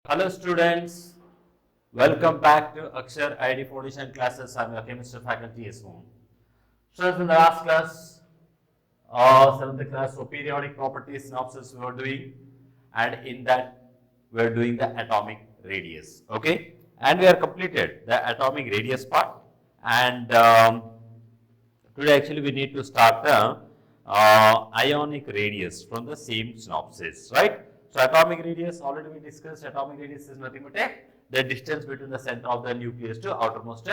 Hello students, welcome back to Akshar ID Foundation classes. I'm your chemistry faculty Ismoon. Students, in the last class, 7th class, so periodic properties synopsis we were doing, and in that we are doing the atomic radius. Okay, and we are completed the atomic radius part, and today actually we need to start the ionic radius from the same synopsis, right? So atomic radius, already we discussed, atomic radius is nothing but the distance between the center of the nucleus to outermost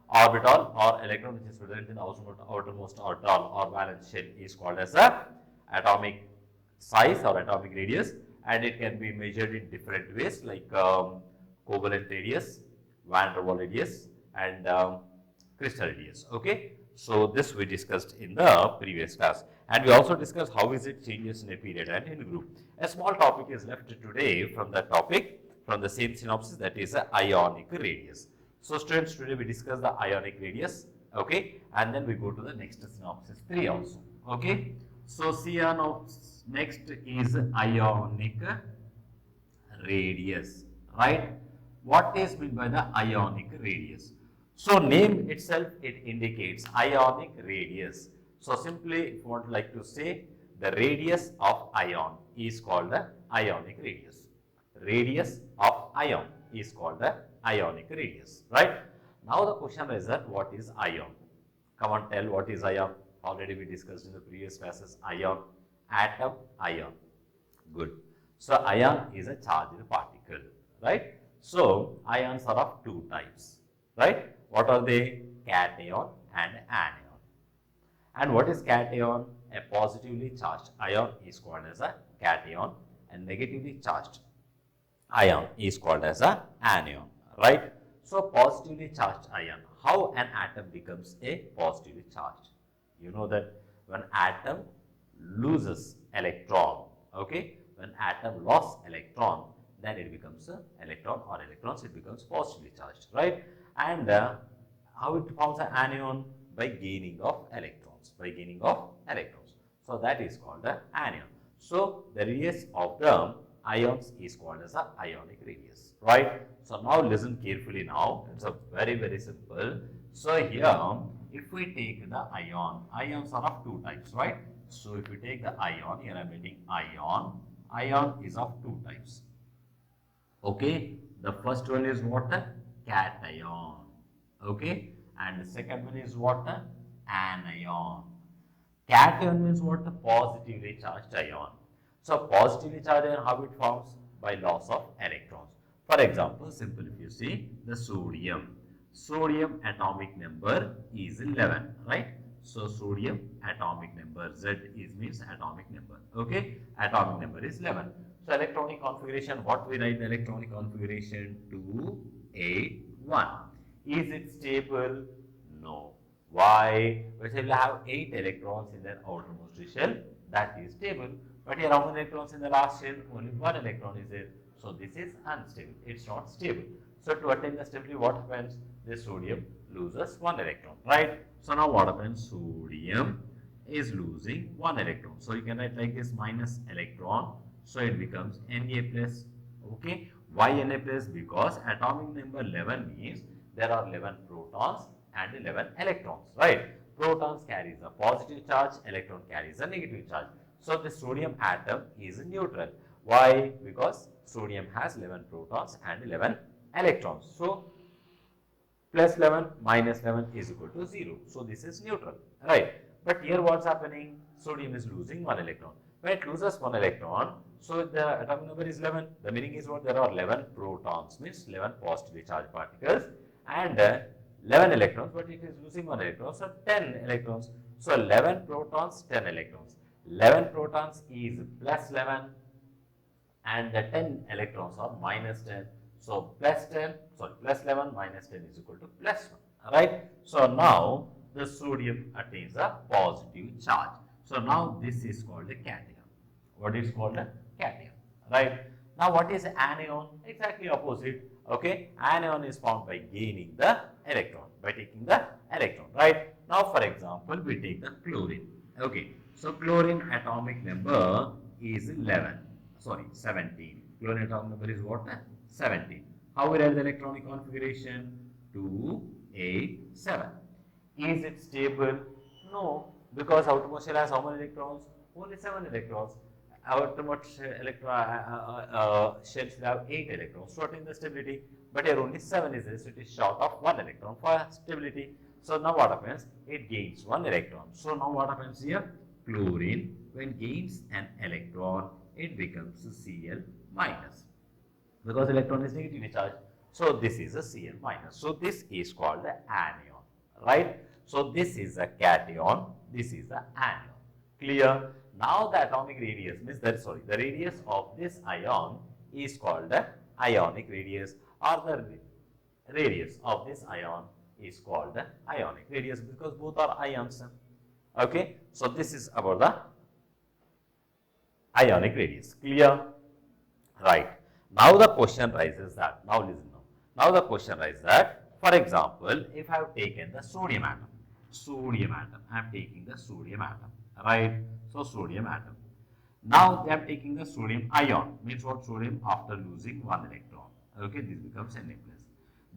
orbital or electron which is present in the outermost orbital or valence shell is called as a atomic size or atomic radius, and it can be measured in different ways like covalent radius, van der Waals radius, and crystal radius. Okay, so this we discussed in the previous class, and we also discussed how is it changes in a period and in group. A small topic is left today from the topic from the same synopsis, that is the ionic radius. So students, today we discuss the ionic radius, okay, and then we go to the next synopsis 3 also. Okay, so next is ionic radius, right? What is meant by the ionic radius? So name itself, it indicates ionic radius. So simply, if you would like to say, the radius of ion is called the ionic radius. Radius of ion is called the ionic radius, right? Now the question is that what is ion? Come on, tell what is ion. Already we discussed in the previous classes. Ion, atom, ion. Good. So ion is a charged particle, right? So ions are of two types, right? What are they? Cation and anion. And what is cation? A positively charged ion is called as a cation, and negatively charged ion is called as a anion, right? So positively charged ion, how an atom becomes a positively charged? You know that when atom loses electron, okay, when atom lost electron, then it becomes a electron or electrons, it becomes positively charged, right? And how it forms an anion? By gaining of electrons, by gaining of electrons. So that is called the anion. So the radius of the ions is called as a ionic radius, right? So now listen carefully now. It's a very simple. So here, if we take the ions are of two types, right? So if we take the ion, here I am writing ion is of two types. Okay, the first one is what? Cation. Okay, and the second one is what? Anion. Cation means what? Positively charged ion. So positively charged ion, how it forms? By loss of electrons. For example, simple if you see the sodium. Sodium atomic number is 11, right? So sodium atomic number, Z is means atomic number. Okay, atomic number is 11. So electronic configuration, what we write the electronic configuration? 2, 8, 1. Is it stable? No. Why? Because it will have 8 electrons in their outermost shell, that is stable. But here how many electrons in the last shell? Only 1 electron is there. So this is unstable. It's not stable. So to attain the stability, what happens? This sodium loses 1 electron, right? So now what happens? Sodium is losing 1 electron. So you can write like this, minus electron. So it becomes Na plus. Okay. Why Na plus? Because atomic number 11 means there are 11 protons and 11 electrons, right? Protons carries a positive charge, electron carries a negative charge. So the sodium atom is neutral. Why? Because sodium has 11 protons and 11 electrons. So plus 11 minus 11 is equal to 0. So this is neutral, right? But here what's happening? Sodium is losing 1 electron. When it loses 1 electron, so the atomic number is 11. The meaning is what? There are 11 protons, means 11 positively charged particles, and 11 electrons, but it is losing 1 electron, so 10 electrons. So 11 protons, 10 electrons. 11 protons is plus 11, and the 10 electrons are minus 10. So plus 11 minus 10 is equal to plus 1, right? So now the sodium attains a positive charge. So now this is called a cation. What is called a cation, right? Now what is anion? Exactly opposite. Okay, anion is formed by gaining the electron, by taking the electron, right? Now for example, we take the chlorine. Okay, so chlorine atomic number is 17. Chlorine atomic number is what? 17. How we write the electronic configuration? 2, 8, 7. Is it stable? No, because outermost shell has how many electrons? Only 7 electrons. Outermost shell should have 8 electrons to attain the stability, but here only 7 is there, so it is short of 1 electron for stability. So now what happens? It gains 1 electron. So now what happens here? Chlorine, when gains an electron, it becomes a Cl minus, because electron is negatively charged. So this is a Cl minus. So this is called the anion, right? So this is a cation, this is the anion. Clear? Now the atomic radius means that, the radius of this ion is called the ionic radius, or the radius of this ion is called the ionic radius, because both are ions. Okay, so this is about the ionic radius. Clear? Right. Now the question rises that, now listen now. Now the question rises that, for example, if I have taken the sodium atom, I am taking the sodium atom, right? So sodium atom. Now I am taking the sodium ion, means what? Sodium after losing 1 electron. Okay, this becomes Na+.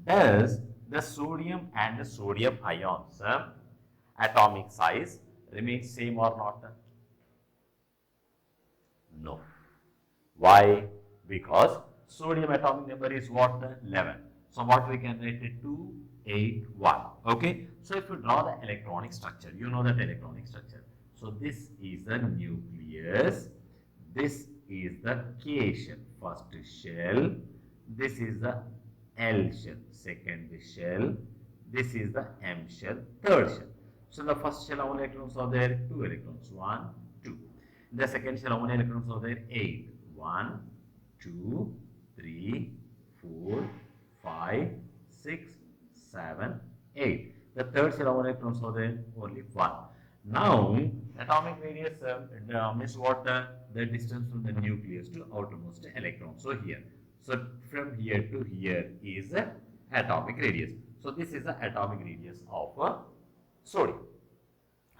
Does the sodium and the sodium ions atomic size remain same or not? No. Why? Because sodium atomic number is what? 11. So what we can write it? 2, 8, 1. Okay. So if you draw the electronic structure, you know that electronic structure. So this is the nucleus. This is the K shell, first shell. This is the L shell, second shell. This is the M shell, third shell. So in the first shell, how many electrons are there? 2 electrons. 1, 2. In the second shell, how many electrons are there? 8. 1, 2, 3, 4, 5, 6, 7, 8. The third shell, how many electrons are there? Only 1. Now, atomic radius means what? The distance from the nucleus to outermost electron. So here, so from here to here is the atomic radius. So this is the atomic radius of sodium.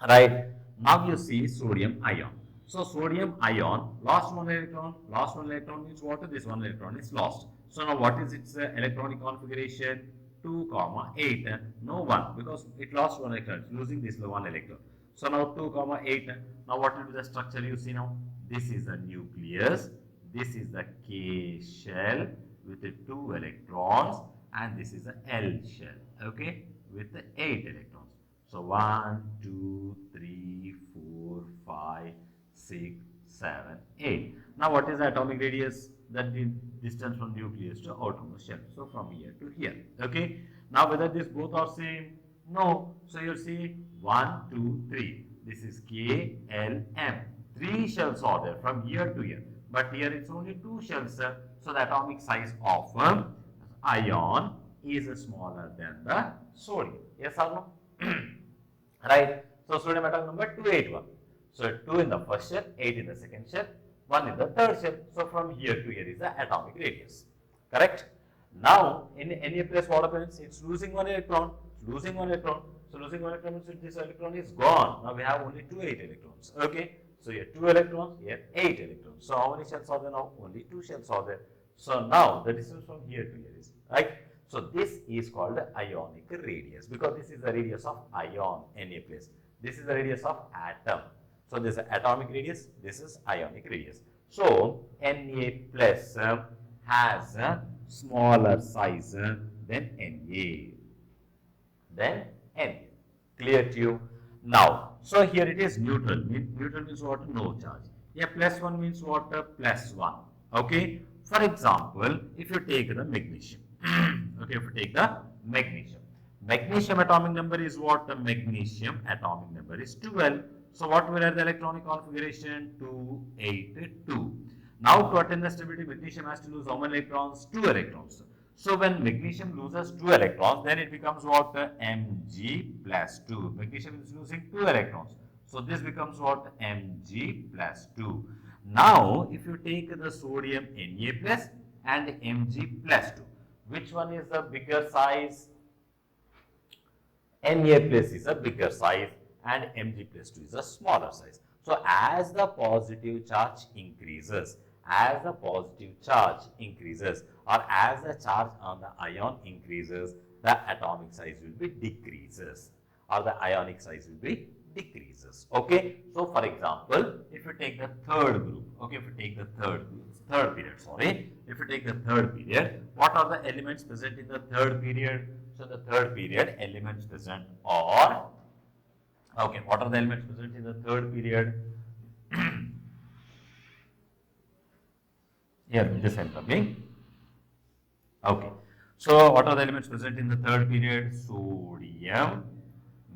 Right. Now you see sodium ion. So sodium ion lost 1 electron. Lost 1 electron means what? This 1 electron is lost. So now what is its electronic configuration? 2, 8. No 1, because it lost 1 electron. It's losing this 1 electron. So now 2, 8. Now what will be the structure you see now? This is the nucleus. This is the K shell with the 2 electrons, and this is the L shell, okay, with the 8 electrons. So 1, 2, 3, 4, 5, 6, 7, 8. Now what is the atomic radius? That the distance from nucleus to outermost shell. So from here to here. Okay. Now whether these both are same? No. So you'll see 1, 2, 3. This is K, L, M. 3 shells are there from here to here. But here it's only 2 shells. So the atomic size of ion is smaller than the sodium. Yes or no? Right. So sodium atomic number 281. So 2 in the first shell, 8 in the second shell, 1 in the third shell. So from here to here is the atomic radius. Correct? Now in any place what happens? It's losing 1 electron. It's losing 1 electron. So losing 1 electron means this electron is gone. Now we have only 2 8 electrons. Okay. So here 2 electrons, here 8 electrons. So how many shells are there now? Only 2 shells are there. So now the distance from here to here is, right? So this is called the ionic radius, because this is the radius of ion, Na place. This is the radius of atom. So this is atomic radius, this is ionic radius. So Na plus has a smaller size than Na. Clear to you? Now, so here it is neutral. Neutral means what? No charge. Yeah, plus 1 means what? Plus 1. Okay. For example, if you take the magnesium. Okay, if you take the magnesium. Magnesium atomic number is what? The magnesium atomic number is 12. So what will have the electronic configuration? 282. Now to attain the stability, magnesium has to lose how many electrons? 2 electrons. So when magnesium loses 2 electrons, then it becomes what? Mg plus 2. Magnesium is losing 2 electrons. So this becomes what? Mg plus 2. Now if you take the sodium Na plus and Mg plus 2, which one is the bigger size? Na plus is a bigger size and Mg plus 2 is a smaller size. So as the positive charge increases, as the positive charge increases or as the charge on the ion increases, the atomic size will be decreases or the ionic size will be decreases. Okay. So, for example, if you take the third group, okay, if you take the third period, sorry, if you take the third period, what are the elements present in the third period? So, the third period elements present are, okay, what are the elements present in the third period? Here, this I am coming. Okay. So, what are the elements present in the third period? Sodium,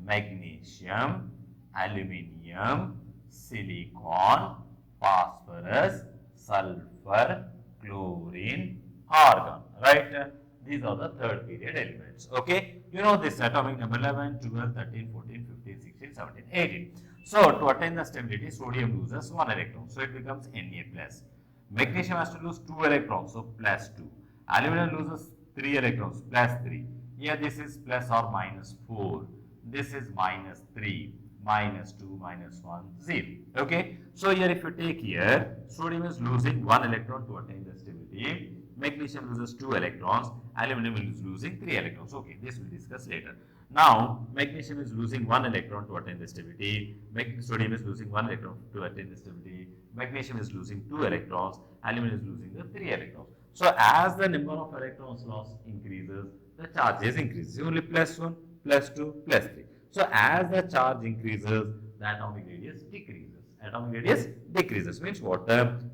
magnesium, aluminium, silicon, phosphorus, sulfur, chlorine, argon, right? These are the third period elements, okay? You know this atomic number 11, 12, 13, 14, 15, 16, 17, 18. So, to attain the stability, sodium loses 1 electron, so it becomes Na plus. Magnesium has to lose 2 electrons, so plus 2. Aluminum loses 3 electrons, plus 3. Here this is plus or minus 4. This is minus 3, minus 2, minus 1, 0. Okay. So here if you take here, sodium is losing 1 electron to attain the stability. Magnesium loses 2 electrons. Aluminum is losing 3 electrons. Okay. This we'll discuss later. Now, magnesium is losing 1 electron to attain the stability. Sodium is losing 1 electron to attain the stability. Magnesium is losing 2 electrons. Aluminum is losing the 3 electrons. So, as the number of electrons lost increases, the charges increases. Only plus 1, plus 2, plus 3. So, as the charge increases, the atomic radius decreases. Atomic radius decreases means what?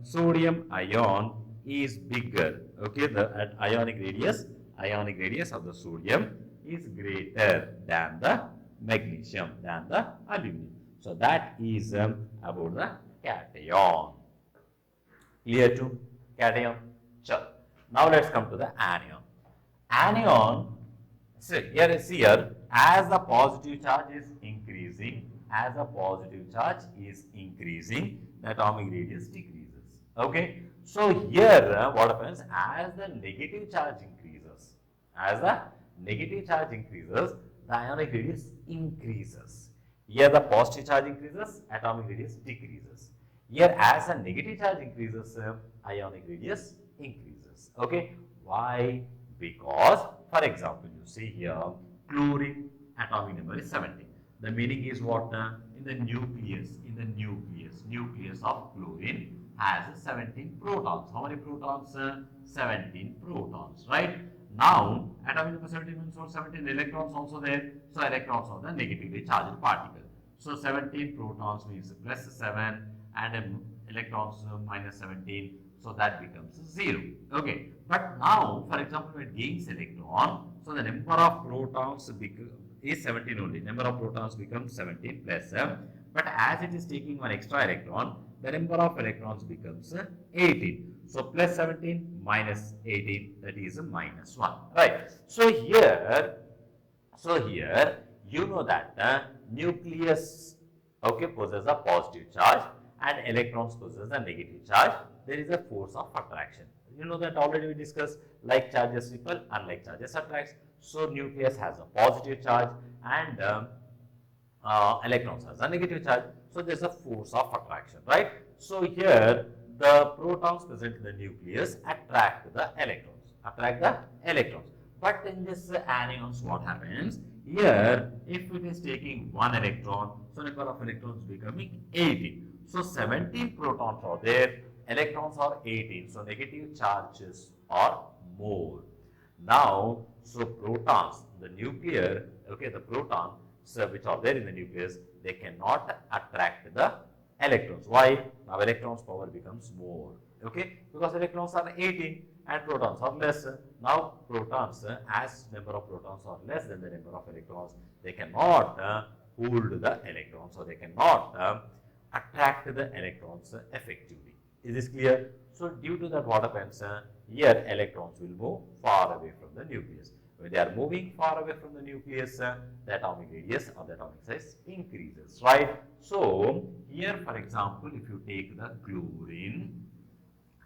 Sodium ion is bigger. Okay, the ionic radius of the sodium is greater than the magnesium, than the aluminum. So, that is about the cation. Clear to cation? Sure. Now, let us come to the anion. Anion, so here, as the positive charge is increasing, the atomic radius decreases. Okay. So, here what happens, as the negative charge increases, the ionic radius increases. Here the positive charge increases, atomic radius decreases. Here as the negative charge increases, ionic radius increases. Okay. Why? Because, for example, you see here, chlorine atomic number is 17. The meaning is what? In the nucleus of chlorine has 17 protons. How many protons? 17 protons, right? Now, atomic number 17 means 17 electrons also there. So, electrons are the negatively charged particle. So, 17 protons means plus 7 and electrons minus 17. So, that becomes 0. Okay. But now, for example, when it gains electron, so the number of protons is 17 only. Number of protons becomes 17 plus 7. But as it is taking one extra electron, the number of electrons becomes 18. So, plus 17 minus 18, that is minus 1. Right. So, here you know that nucleus, okay, possesses a positive charge and electrons possess a negative charge. There is a force of attraction. You know that already we discussed, like charges repel, unlike charges attracts. So, nucleus has a positive charge and electrons has a negative charge. So, there is a force of attraction, right? So, here the protons present in the nucleus attract the electrons. But in this anions, what happens? Here, if it is taking one electron, so number of electrons becoming 18. So, 17 protons are there, electrons are 18. So, negative charges are more. Now, so protons, the nuclear, okay, the protons which are there in the nucleus, they cannot attract the electrons. Why? Now, electrons power becomes more, okay, because electrons are 18 and protons are less. Now, protons, as number of protons are less than the number of electrons, they cannot hold the electrons, or they cannot attract the electrons effectively. Is this clear? So, due to that, what happens? Here, electrons will move far away from the nucleus. When they are moving far away from the nucleus, the atomic radius or the atomic size increases, right? So, here, for example, if you take the chlorine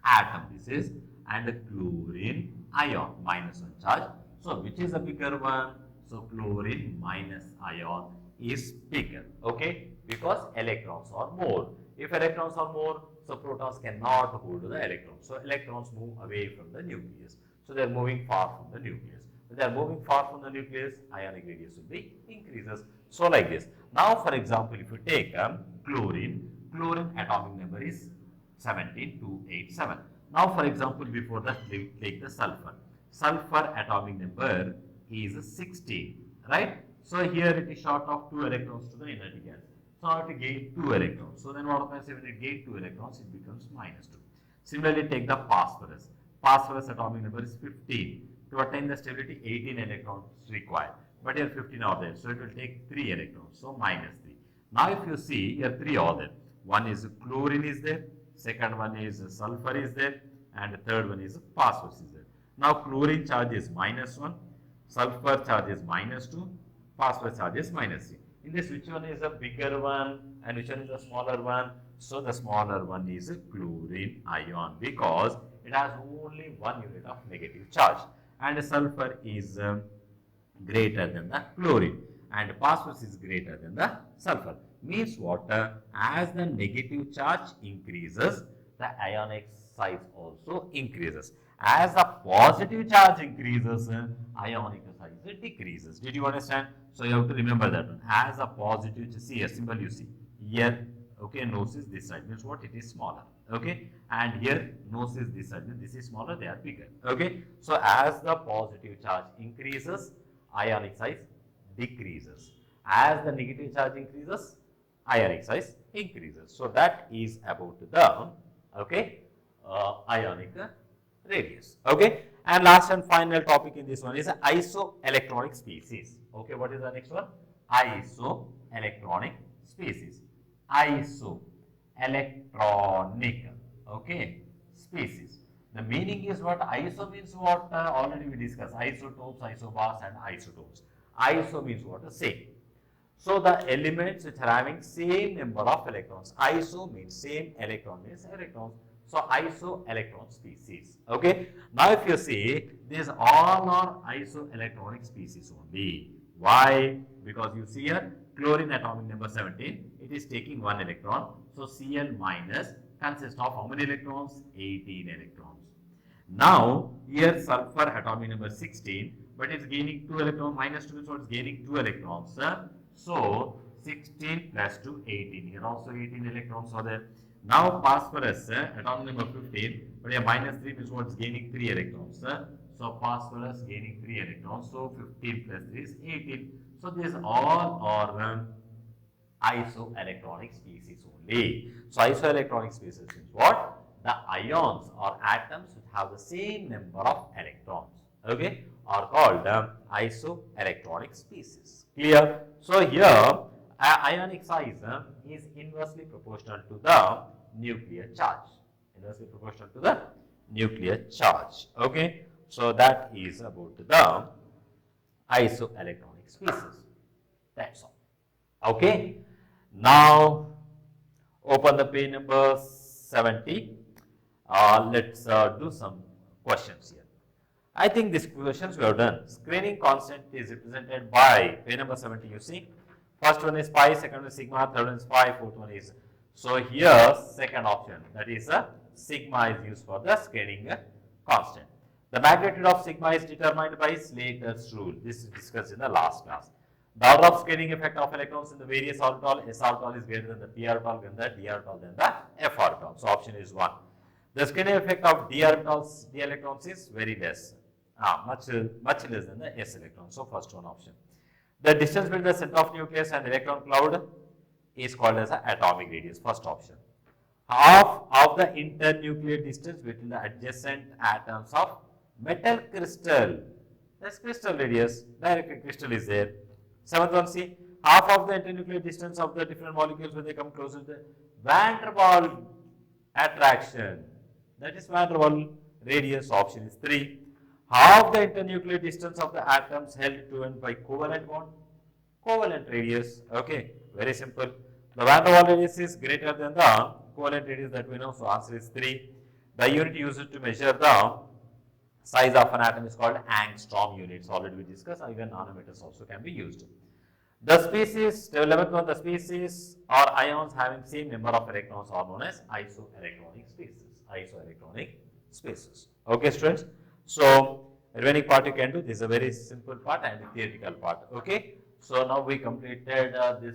atom, this is, and the chlorine ion, minus 1 charge. So, which is the bigger one? So, chlorine minus ion is bigger, okay, because electrons are more. If electrons are more, So protons cannot hold the electrons. So electrons move away from the nucleus. So they are moving far from the nucleus. When they are moving far from the nucleus, ionic radius will be increases. So like this. Now for example, if you take chlorine, chlorine atomic number is 17287. Now for example, before that, we take the sulfur. Sulfur atomic number is 16, right? So here it is short of 2 electrons to the inert gas. So I have to gain 2 electrons. So then what happens when it gain 2 electrons, it becomes -2. Similarly, take the phosphorus. Phosphorus atomic number is 15. To attain the stability, 18 electrons required. But here 15 are there. So it will take 3 electrons. So -3. Now if you see, here 3 are there. One is chlorine is there. Second one is sulfur is there. And the third one is phosphorus is there. Now chlorine charge is -1. Sulfur charge is -2. Phosphorus charge is -3. In this, which one is a bigger one and which one is a smaller one? So the smaller one is a chlorine ion because it has only 1 unit of negative charge, and sulfur is greater than the chlorine and phosphorus is greater than the sulfur. Means what? As the negative charge increases, the ionic size also increases. As the positive charge increases, ionic size decreases. Did you understand? So you have to remember that one. As a positive, see a symbol you see here. Okay, nose is this side, means what? It is smaller. Okay, and here nose is this side, means this is smaller, they are bigger. Okay, so as the positive charge increases, ionic size decreases. As the negative charge increases, ionic size increases. So that is about the ionic radius. Okay, and last and final topic in this one is isoelectronic species. Okay, what is the next one? Isoelectronic species. Isoelectronic, okay, species. The meaning is what? Iso means what? Already we discussed isotopes, isobars and isotones. Iso means what? The same. So the elements which are having same number of electrons. Iso means same, electron means electrons. So isoelectron species. Okay. Now if you see, these all are isoelectronic species only. Why? Because you see here chlorine atomic number 17, it is taking 1 electron. So Cl minus consists of how many electrons? 18 electrons. Now here sulfur atomic number 16, but it's gaining 2 electrons, -2, so it's gaining 2 electrons. So 16 plus 2, 18. Here also 18 electrons are there. Now phosphorus atomic number 15, but here -3 means what's gaining 3 electrons. So phosphorus gaining 3 electrons. So 15 plus 3 is 18. So these all are isoelectronic species only. So isoelectronic species means what? The ions or atoms which have the same number of electrons, okay, are called isoelectronic species. Clear? So here ionic size is inversely proportional to the nuclear charge. Inversely proportional to the nuclear charge. Okay. So that is about the isoelectronic species. That's all. Okay. Now open the page number 70. Let's do some questions here. I think these questions we have done. Screening constant is represented by page number 70. You see, first one is pi, second one is sigma, third one is pi, fourth one is. So here second option, that is sigma is used for the screening constant. The magnitude of sigma is determined by Slater's rule. This is discussed in the last class. The order of scaling effect of electrons in the various orbital, s orbital is greater than the p orbital, then the d orbital, then the f orbital. So option is 1. The scaling effect of d orbitals, d electrons is very less, much less than the s electrons. So first one option. The distance between the center of nucleus and electron cloud is called as an atomic radius. First option. Half of the internuclear distance between the adjacent atoms of metal crystal. That's crystal radius. Direct crystal is there. Seventh one, see, half of the internuclear distance of the different molecules when they come closer to the van der Waals attraction. That is van der Waals radius. Option is 3. Half the internuclear distance of the atoms held to and by covalent bond. Covalent radius. Okay, very simple. The van der Waals radius is greater than the covalent radius that we know. So answer is 3. The unit used to measure the size of an atom is called angstrom units. Already we discussed. Even nanometers also can be used. The species, 11th one, the species or ions having same number of electrons are known as isoelectronic species. Isoelectronic species. Okay, students. So, remaining part you can do. This is a very simple part and the theoretical part. Okay. So now we completed this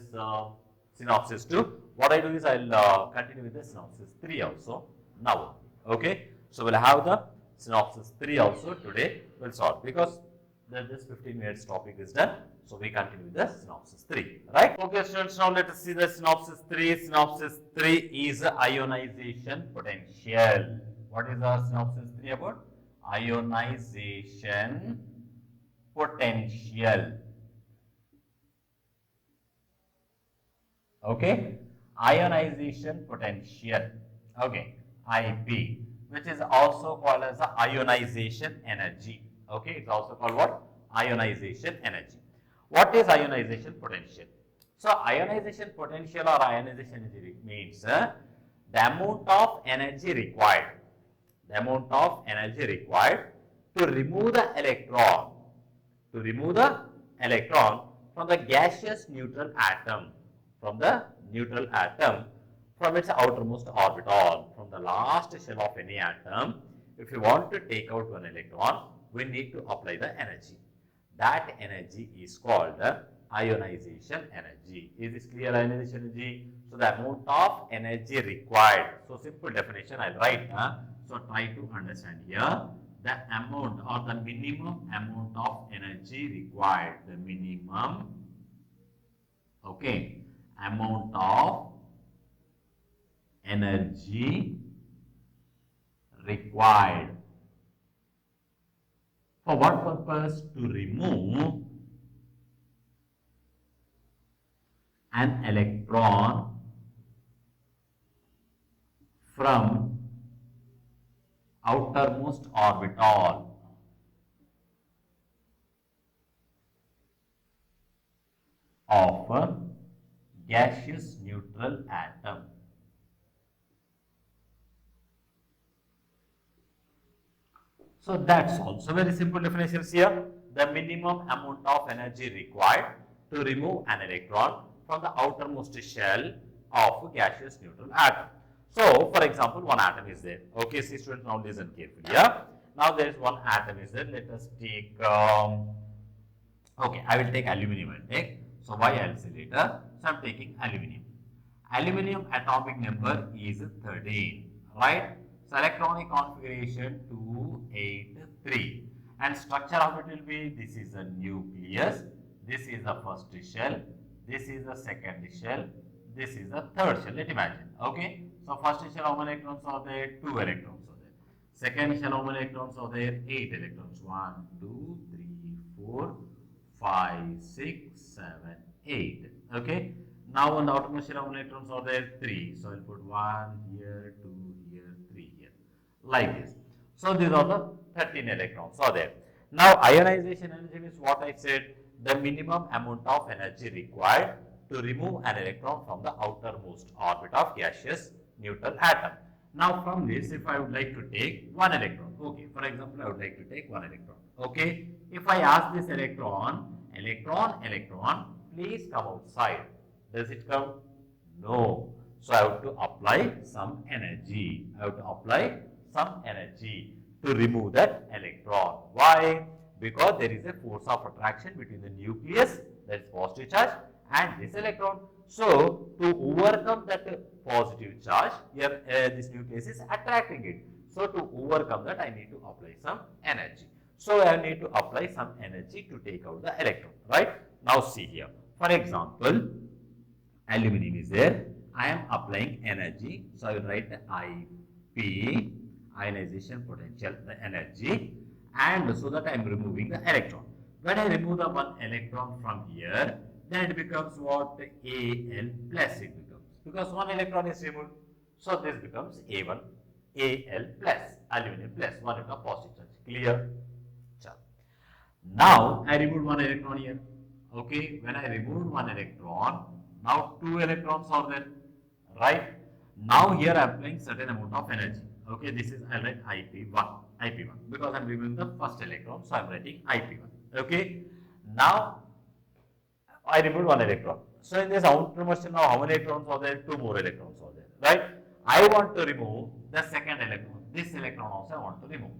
synopsis 2. What I do is I'll continue with the synopsis 3 also now. Okay. So we'll have the synopsis 3 also today. We'll solve because this 15 minutes topic is done. So we continue with the synopsis 3. Right? Okay, students. Now let us see the synopsis 3. Synopsis 3 is ionization potential. What is the synopsis 3 about? Ionization potential. Okay, ionization potential. Okay, IP, which is also called as the ionization energy. Okay, it's also called what? Ionization energy. What is ionization potential? So, ionization potential or ionization energy means the amount of energy required. The amount of energy required to remove the electron. To remove the electron from the gaseous neutral atom. From the neutral atom, from its outermost orbital, from the last shell of any atom, if you want to take out one electron, we need to apply the energy. That energy is called ionization energy. Is this clear? Ionization energy. So the amount of energy required. So simple definition I'll write. So try to understand here. The amount or the minimum amount of energy required. The minimum. Okay. Amount of energy required. For what purpose? To remove an electron from outermost orbital of a gaseous neutral atom. So that's also very simple definitions here. The minimum amount of energy required to remove an electron from the outermost shell of a gaseous neutral atom. So, for example, one atom is there. Okay, see students, now listen carefully. Yeah. Now there is one atom is there. Let us take. Okay, I will take aluminum. I'll take. So why I'll say later. So I'm taking aluminum. Aluminum atomic number is 13. Right. So electronic configuration 283. And structure of it will be, this is a nucleus, this is the first shell, this is the second shell, this is the third shell. Let's imagine. Okay. So first shell, how many electrons are there? 2 electrons are there. Second shell, how many electrons are there? 8 electrons. 1, 2, 3, 4, 5, 6, 7, 8. Okay. Now on the outermost shell, how many electrons are there? 3. So I'll put 1 here, 2 here, 3 here. Like this. So these are the 13 electrons are there. Now ionization energy means what I said, the minimum amount of energy required to remove an electron from the outermost orbit of gaseous neutral atom. Now from this, if I would like to take one electron, okay, for example, I would like to take one electron, okay. If I ask this electron, please come outside. Does it come? No. So I have to apply some energy. To remove that electron. Why? Because there is a force of attraction between the nucleus, that is positive charge, and this electron. So to overcome that positive charge, here this nucleus is attracting it. So to overcome that, I need to apply some energy. So I need to apply some energy to take out the electron. Right? Now see here. For example, aluminum is there. I am applying energy. So I will write the IP, ionization potential, the energy, and so that I am removing the electron. When I remove the one electron from here, then it becomes what? Al plus it becomes. Because one electron is removed. So this becomes A1, Al plus, aluminum plus, one electron positive charge. Clear? Now I removed one electron here. Okay, when I removed one electron, now 2 electrons are there. Right? Now here I am applying certain amount of energy. Okay, this is, I write IP1, because I am removing the first electron, so I am writing IP1. Okay, now I removed one electron. So in this outer motion now, how many electrons are there? Two more electrons are there, right? I want to remove the second electron. This electron also I want to remove.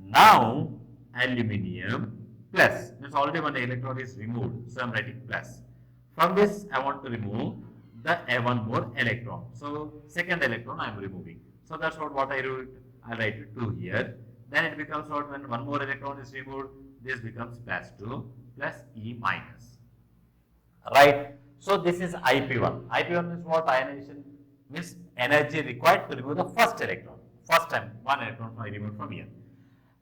Now, aluminium plus, means already one electron is removed, so I am writing plus. From this, I want to remove the one more electron. So, second electron I am removing. So, that's what I wrote. I write it 2 here. Then it becomes what, when one more electron is removed, this becomes plus 2 plus E minus. Right? So, this is IP1. IP1 means what? Ionization means energy required to remove the first electron. First time, one electron I removed from here.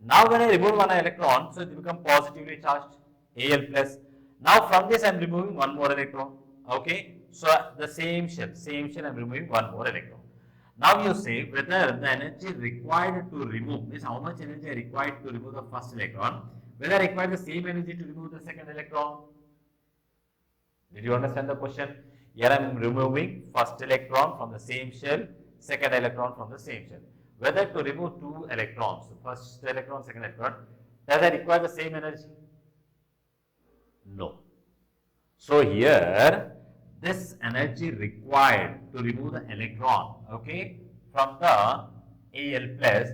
Now, when I remove one electron, so it becomes positively charged, Al plus. Now, from this I am removing one more electron. Okay. So, the same shell I am removing one more electron. Now, you say whether the energy required to remove, means how much energy I required to remove the first electron, whether I require the same energy to remove the second electron. Did you understand the question? Here I am removing first electron from the same shell, second electron from the same shell. Whether to remove two electrons, first electron, second electron, does it require the same energy? No. So here, this energy required to remove the electron, okay, from the Al plus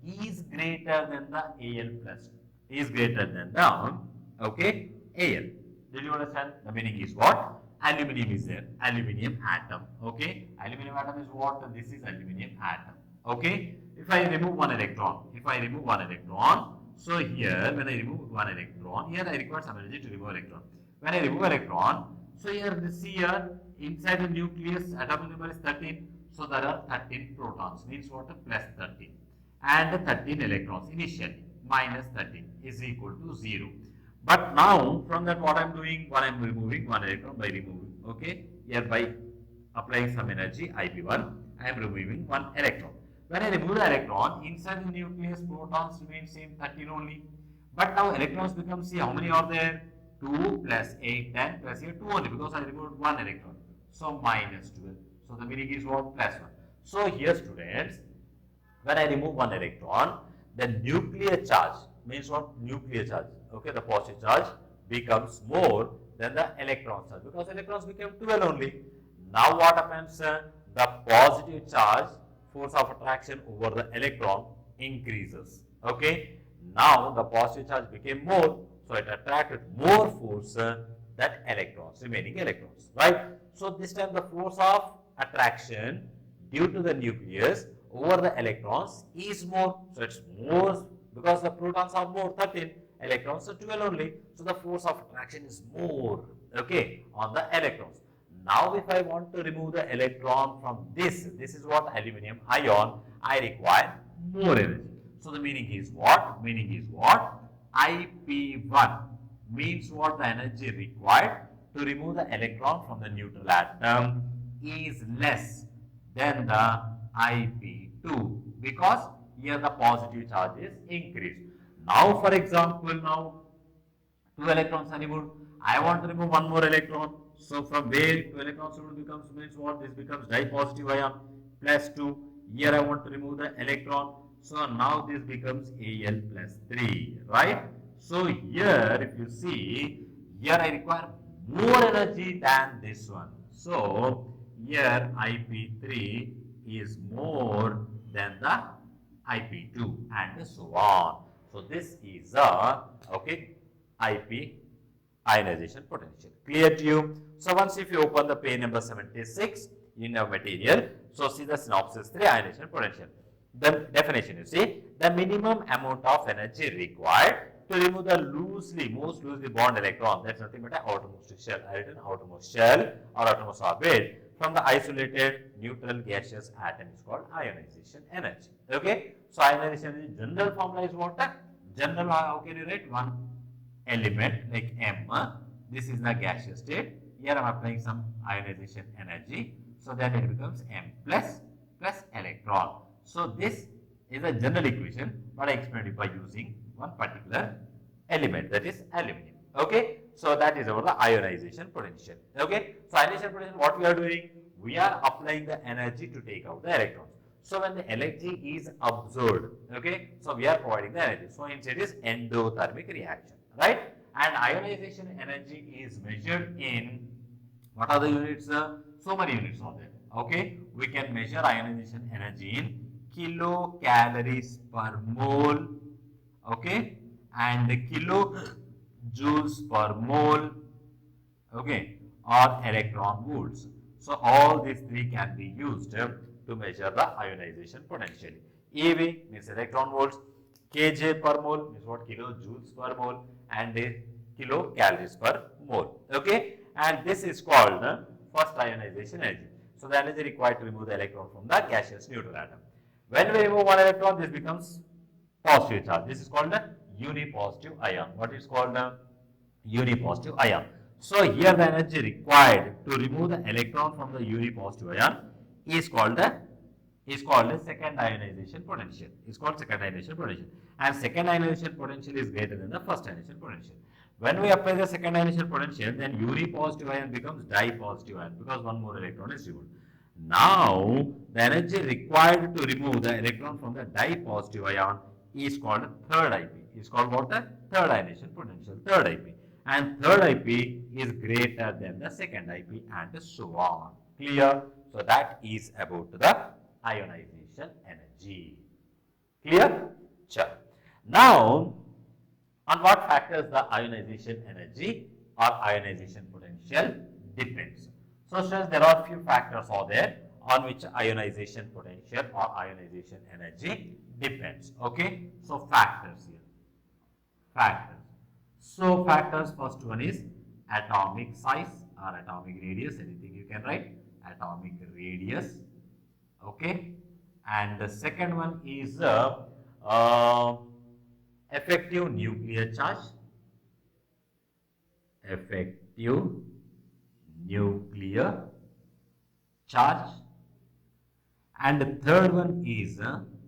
is greater than the Al plus, is greater than the, okay, Al. Did you understand? The meaning is what? Aluminium is there, aluminium atom, okay. Aluminium atom is what? This is aluminium atom. Okay, if I remove one electron, so here when I remove one electron, here I require some energy to remove electron. When I remove electron, so here see here inside the nucleus atomic number is 13, so there are 13 protons, means what? Plus 13, and 13 electrons initially, minus 13 is equal to 0. But now from that what I am doing? I am removing one electron by removing, okay, here by applying some energy IP1, I am removing one electron. When I remove the electron, inside the nucleus, protons remain same 13 only. But now electrons become, see how many are there? 2 plus 8, 10 plus here 2 only, because I removed one electron. So minus 12. So the meaning is what? Plus 1. So here students, when I remove one electron, the nuclear charge, means what? Nuclear charge, okay, the positive charge becomes more than the electron charge, because electrons become 12 only. Now what happens? The positive charge, force of attraction over the electron increases. Okay. Now the positive charge became more, so it attracted more force than electrons, remaining electrons, right? So this time the force of attraction due to the nucleus over the electrons is more. So it's more because the protons are more, 13, electrons are 12 only. So the force of attraction is more, okay, on the electrons. Now, if I want to remove the electron from this is what? Aluminium ion, I require more energy. So, the meaning is what? IP1 means what? The energy required to remove the electron from the neutral atom is less than the IP2, because here the positive charge is increased. Now, for example, now 2 electrons are removed. I want to remove one more electron. So from where 2 electrons becomes, means what? This becomes dipositive ion plus 2. Here I want to remove the electron. So now this becomes Al plus 3, right? So here if you see, here I require more energy than this one. So here IP3 is more than the IP2 and so on. So this is a, okay, IP ionization potential. Clear to you? So once if you open the page number 76 in your material, so see the synopsis 3 ionization potential. The definition, you see, the minimum amount of energy required to remove the most loosely bound electron, that's nothing but an outermost shell, I written outermost shell or outermost orbit from the isolated neutral gaseous atom is called ionization energy. Okay, so ionization energy general formula is what? General, how can you write? One element like M, this is the gaseous state. Here I am applying some ionization energy, so that it becomes M plus electron. So this is a general equation, but I explained it by using one particular element, that is aluminum. Okay, so that is about the ionization potential. Okay, so ionization potential, what we are doing? We are applying the energy to take out the electrons. So when the energy is absorbed, okay, so we are providing the energy. So hence it is endothermic reaction, right? And ionization energy is measured in, what are the units? So many units are there. Okay, we can measure ionization energy in kilocalories per mole. Okay, and kilojoules per mole. Okay, or electron volts. So all these three can be used to measure the ionization potential. EV means electron volts, kJ per mole means what, kilojoules per mole, and kilocalories per mole. Okay, and this is called first ionization energy. So the energy required to remove the electron from the gaseous neutral atom. When we remove one electron, this becomes positive charge. This is called a unipositive ion. What is called a unipositive ion. So here the energy required to remove the electron from the unipositive ion is called the second ionization potential. Is called second ionization potential. And second ionization potential is greater than the first ionization potential. When we apply the second ionization potential, then unipositive ion becomes dipositive ion because one more electron is removed. Now, the energy required to remove the electron from the dipositive ion is called third IP. Is called what? The third ionization potential, third IP. And third IP is greater than the second IP and so on. Clear? So that is about the ionization energy. Clear? Sure. Now, on what factors the ionization energy or ionization potential depends. So, students, there are few factors are there on which ionization potential or ionization energy depends. Okay. So, factors here. Factors. So, factors, first one is atomic size or atomic radius. Anything you can write. Atomic radius. Okay. And the second one is effective nuclear charge. Effective nuclear charge. And the third one is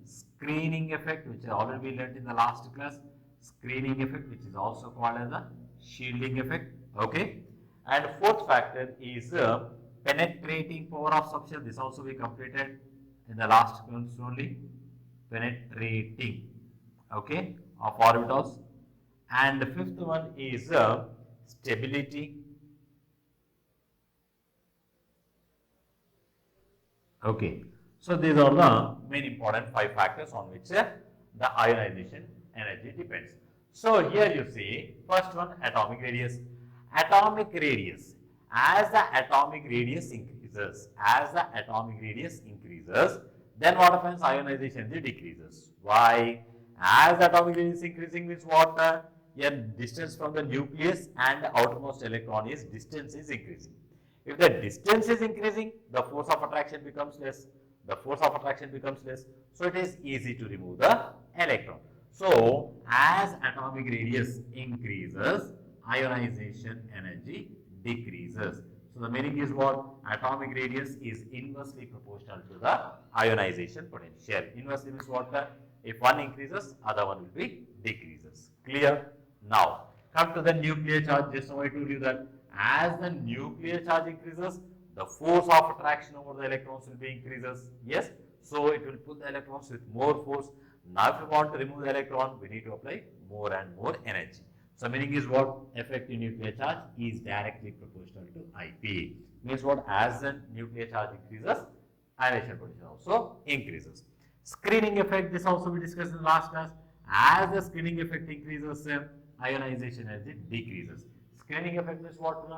screening effect, which I already learned in the last class. Screening effect, which is also called as a shielding effect. Okay. And fourth factor is penetrating power of substance. This also we completed in the last class only. Penetrating, okay, of orbitals. And the fifth one is stability. Okay. So these are the main important 5 factors on which the ionization energy depends. So here you see, first one, atomic radius. Atomic radius. As the atomic radius increases, then what happens? Ionization energy decreases. Why? As the atomic radius increasing means what? Your distance from the nucleus and the outermost electron is distance is increasing. If the distance is increasing, the force of attraction becomes less. So it is easy to remove the electron. So as atomic radius increases, ionization energy decreases. So the meaning is what? Atomic radius is inversely proportional to the ionization potential. Inversely means what? If one increases, other one will be decreases. Clear? Now, come to the nuclear charge. Just now I told you that as the nuclear charge increases, the force of attraction over the electrons will be increases. Yes? So it will pull the electrons with more force. Now if we want to remove the electron, we need to apply more and more energy. So meaning is what? Effective nuclear charge is directly proportional to IP. Means what? As the nuclear charge increases, ionization potential also increases. Screening effect, this also we discussed in the last class. As the screening effect increases, ionization energy decreases. Screening effect means what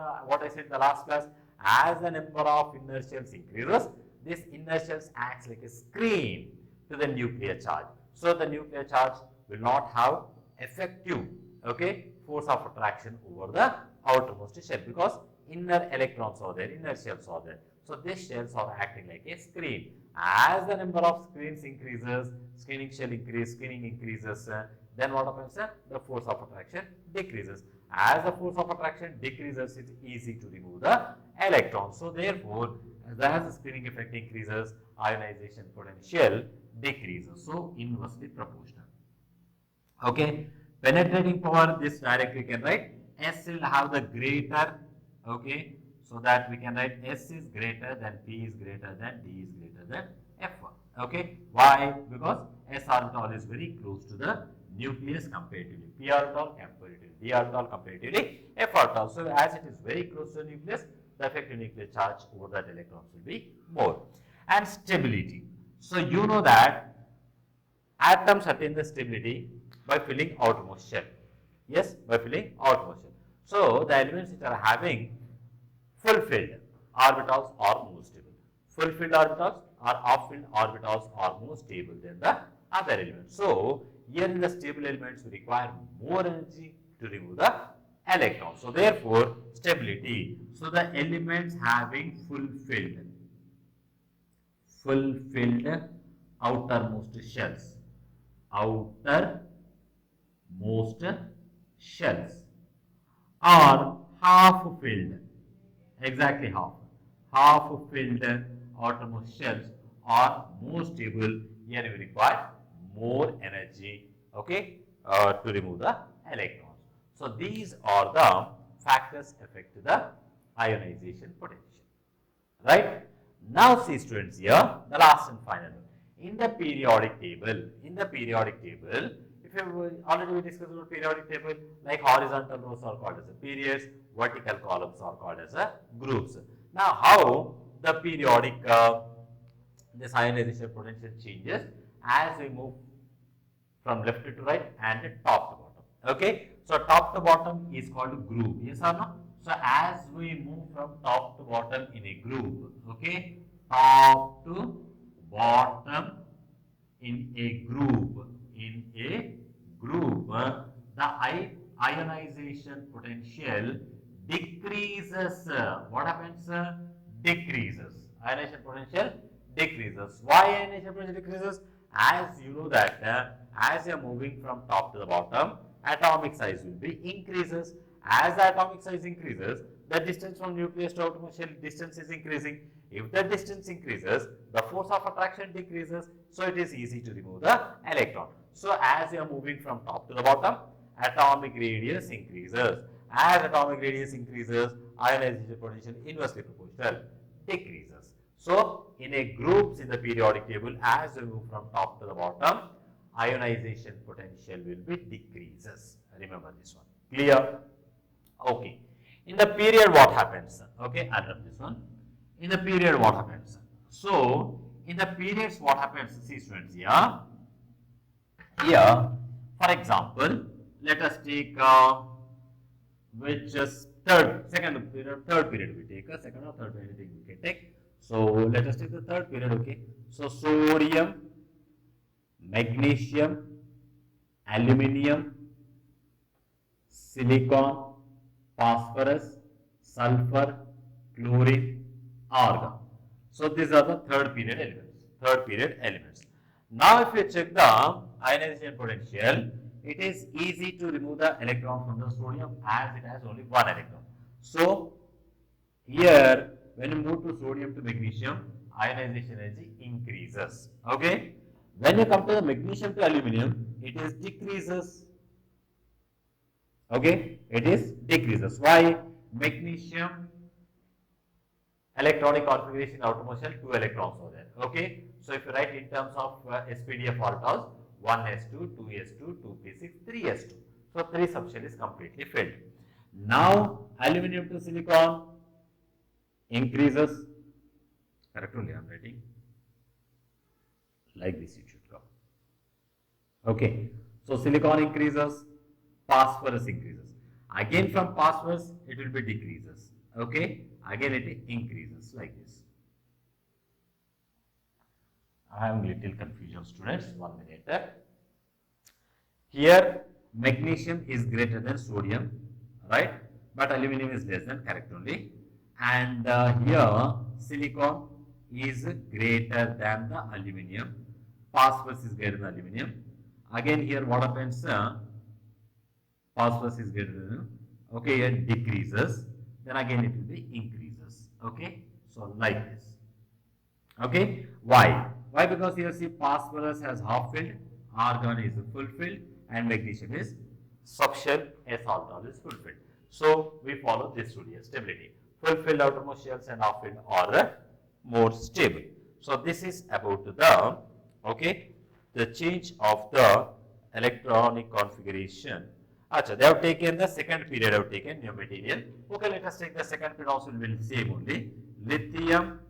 I said in the last class. As the number of inertials increases, this inertials acts like a screen to the nuclear charge. So the nuclear charge will not have effective, okay, force of attraction over the outermost shell because inner electrons are there, inertials are there. So these shells are acting like a screen. As the number of screens increases, screening increases, then what happens? The force of attraction decreases. As the force of attraction decreases, it's easy to remove the electrons. So therefore, as the screening effect increases, ionization potential decreases. So inversely proportional. Okay. Penetrating power, this directly can write S will have the greater, okay, so that we can write S is greater than P is greater than D is greater than F1. Okay. Why? Because S orbital is very close to the nucleus comparatively, p orbital comparatively, d orbital comparatively, f orbital. So as it is very close to the nucleus, the effective nuclear charge over that electrons will be more. And stability. So you know that atoms attain the stability by filling outermost shell. Yes, by filling outermost shell. So the elements which are having fulfilled orbitals are more stable. Fulfilled orbitals or half-filled orbitals are more stable than the other elements. So here in the stable elements, we require more energy to remove the electrons. So therefore, stability. So the elements having fulfilled outermost shells, are half filled, exactly half filled outermost shells are more stable. Here we require more energy, okay, to remove the electrons. So these are the factors affect the ionization potential, right? Now see students here, the last and final one. In the periodic table, if you already we discussed about periodic table, like horizontal rows are called as a periods, vertical columns are called as a groups. Now how the periodic this ionization potential changes as we move from left to right and top to bottom. Okay, so top to bottom is called group. Yes or no? So as we move from top to bottom in a group, okay, top to bottom in a group, the ionization potential decreases. What happens? Decreases. Ionization potential decreases. Why ionization potential decreases? As you know that as you are moving from top to the bottom, atomic size will be increases. As the atomic size increases, the distance from nucleus to outermost shell distance is increasing. If the distance increases, the force of attraction decreases, so it is easy to remove the electron. So as you are moving from top to the bottom, atomic radius increases. As atomic radius increases, ionization potential inversely proportional decreases. So in a groups in the periodic table, as we move from top to the bottom, ionization potential will be decreases. Remember this one. Clear? Okay. In the period, what happens? Okay, I'll rub this one. In the period, what happens? So, in the periods, what happens? See, students, here, for example, let us take which is third period we take, a second or third anything we can take. So, let us take the third period, okay. So, sodium, magnesium, aluminium, silicon, phosphorus, sulfur, chlorine, argon. So these are the third period elements. Now if you check the ionization potential, it is easy to remove the electron from the sodium as it has only one electron. So here when you move to sodium to magnesium, ionization energy increases. Okay. When you come to the magnesium to aluminum, it is decreases. Okay, it is decreases. Why? Magnesium electronic configuration outermost shell, 2 electrons over there. Okay, so if you write in terms of SPDF orbitals, 1s2, 2s2, 2p6, 3s2. So 3 subshell is completely filled. Now aluminum to silicon increases. Correct only I am writing. Like this it should go. Okay, so silicon increases, phosphorus increases. Again from phosphorus it will be decreases. Okay, again it increases like this. I am little confusion students, 1 minute. Here magnesium is greater than sodium, right? But aluminum is less than, correct only. And here silicon is greater than the aluminum. Phosphorus is greater than aluminum. Again here what happens? Phosphorus is greater than, okay, here decreases. Then again it will be increases. Okay, so like this. Okay, why? Why? Because here see phosphorus has half filled, argon is full filled, and magnesium is subshell, S orbital is fulfilled. So we follow this rule here, stability. Fulfilled outermost shells and half filled are more stable. So this is about the, okay, the change of the electronic configuration. Achha, they have taken the second period, have taken new material. Okay, let us take the second period also, will be same only. Lithium,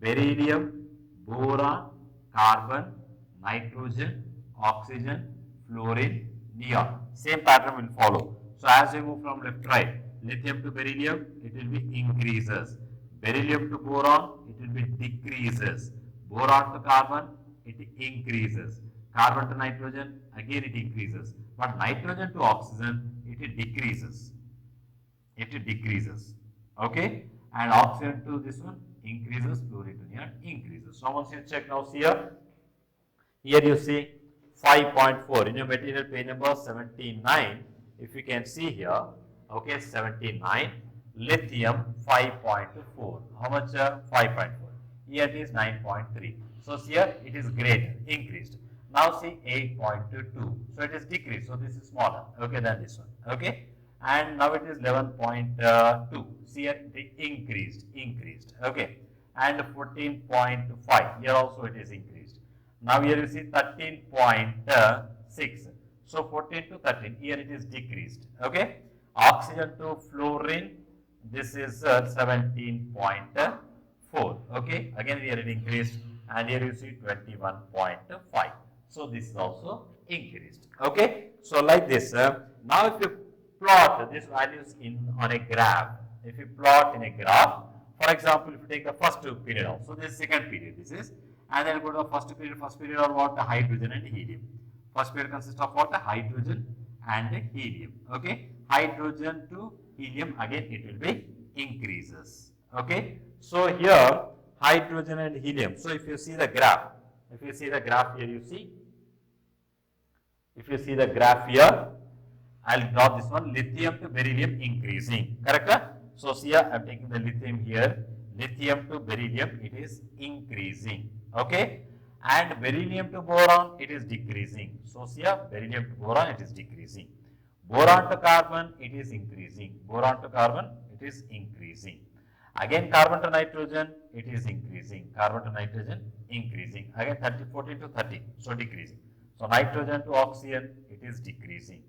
beryllium, boron, carbon, nitrogen, oxygen, fluorine, neon. Same pattern will follow. So as we move from left to right, lithium to beryllium, it will be increases. Beryllium to boron, it will be decreases. Boron to carbon, it increases. Carbon to nitrogen, again it increases. But nitrogen to oxygen, it decreases. It decreases. Okay? And oxygen to this one increases, fluorine to neon increases. So once you check now, see here you see 5.4 in your material page number 79. If you can see here, okay, 79, lithium 5.4. How much? 5.4. Here it is 9.3. So here it is greater, increased. Now see 8.2. So it is decreased. So this is smaller, okay, than this one. Okay. And now it is 11.2. See here it increased. Okay. And 14.5. Here also it is increased. Now here you see 13.6. So 14 to 13. Here it is decreased. Okay. Oxygen to fluorine. This is 17.4. Okay. Again here it increased. And here you see 21.5. So this is also increased. Okay. So like this. Now if you plot these values on a graph. If you plot in a graph, for example, if you take the first period also, this is second period, this is, and then go to the first period or what? The hydrogen and helium. First period consists of what? The hydrogen and helium. Okay. Hydrogen to helium, again it will be increases. Okay. So here, hydrogen and helium. So if you see the graph, here you see, if you see the graph here, I'll draw this one, lithium to beryllium increasing, correct? So see here, I'm taking the lithium here, lithium to beryllium, it is increasing, okay? And beryllium to boron, it is decreasing. So see here, beryllium to boron, it is decreasing. Boron to carbon, it is increasing. Boron to carbon, it is increasing. Again, carbon to nitrogen, it is increasing. Carbon to nitrogen, increasing. Again, 14 to 30, so decreasing. So nitrogen to oxygen, it is decreasing.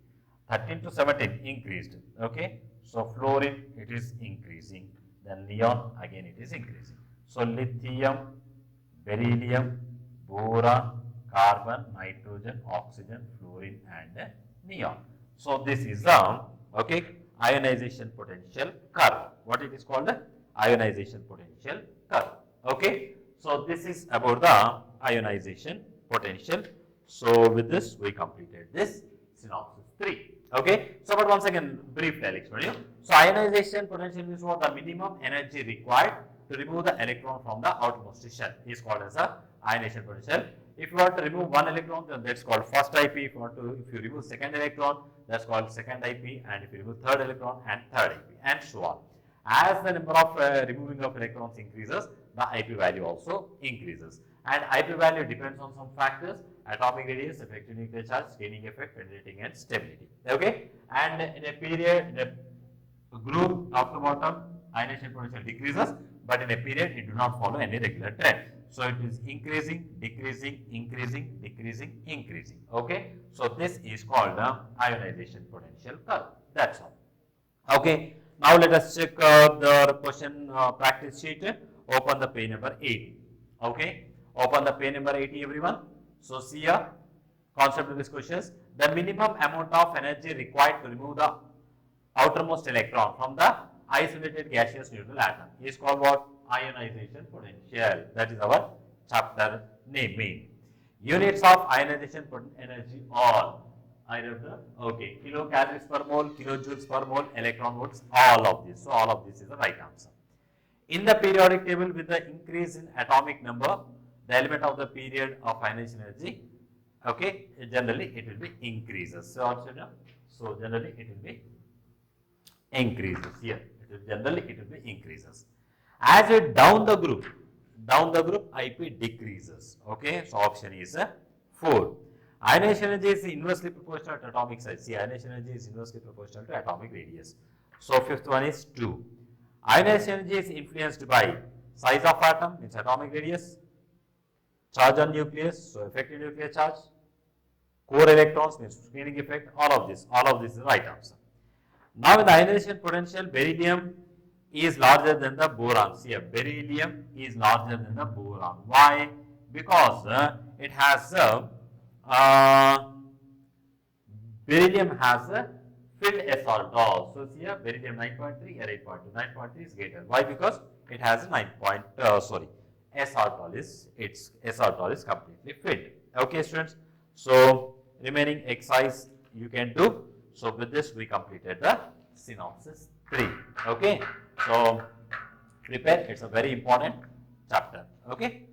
13 to 17 increased. Okay. So fluorine, it is increasing. Then neon, again it is increasing. So lithium, beryllium, boron, carbon, nitrogen, oxygen, fluorine, and neon. So this is the ionization potential curve. What it is called? The ionization potential curve. Okay. So this is about the ionization potential. So with this, we completed this synopsis 3. Okay. So but once again, briefly I'll explain you. So ionization potential is what? The minimum energy required to remove the electron from the outermost shell is called as a ionization potential. If you want to remove one electron, then that's called first IP. If you remove second electron, that's called second IP. And if you remove third electron, and third IP, and so on. As the number of removing of electrons increases, the IP value also increases. And IP value depends on some factors: atomic radius, effective nuclear charge, scaling effect, penetrating, and stability. Okay. And in a period, in a group top to bottom, ionization potential decreases, but in a period it do not follow any regular trend. So it is increasing, decreasing, increasing, decreasing, increasing. Okay. So this is called the ionization potential curve. That's all. Okay. Now let us check the question practice sheet. Open the page number 80. Okay. Open the page number 80, everyone. So see here, concept of this question is the minimum amount of energy required to remove the outermost electron from the isolated gaseous neutral atom is called what? Ionization potential. That is our chapter name. Units of ionization energy all. I wrote the kilocalories per mole, kilojoules per mole, electron volts, all of this. So all of this is the right answer. In the periodic table, with the increase in atomic number, the element of the period of ionization energy, okay, generally it will be increases. So generally it will be increases here. Generally it will be increases. As it down the group IP decreases. Okay, so option is 4. Ionization energy is inversely proportional to atomic size. See, ionization energy is inversely proportional to atomic radius. So fifth one is 2. Ionization energy is influenced by size of atom, means atomic radius, charge on nucleus, so effective nuclear charge, core electrons means screening effect, all of this is the right answer. Now in the ionization potential, beryllium is larger than the boron. See, beryllium is larger than the boron. Why? Because it has beryllium has a filled s orbital. So see, beryllium 9.3, here 8.2. 9.3 is greater. Why? Because it has a s orbital is completely filled. Okay, students. So remaining exercise you can do. So with this we completed the synopsis 3. Okay. So prepare. It's a very important chapter. Okay.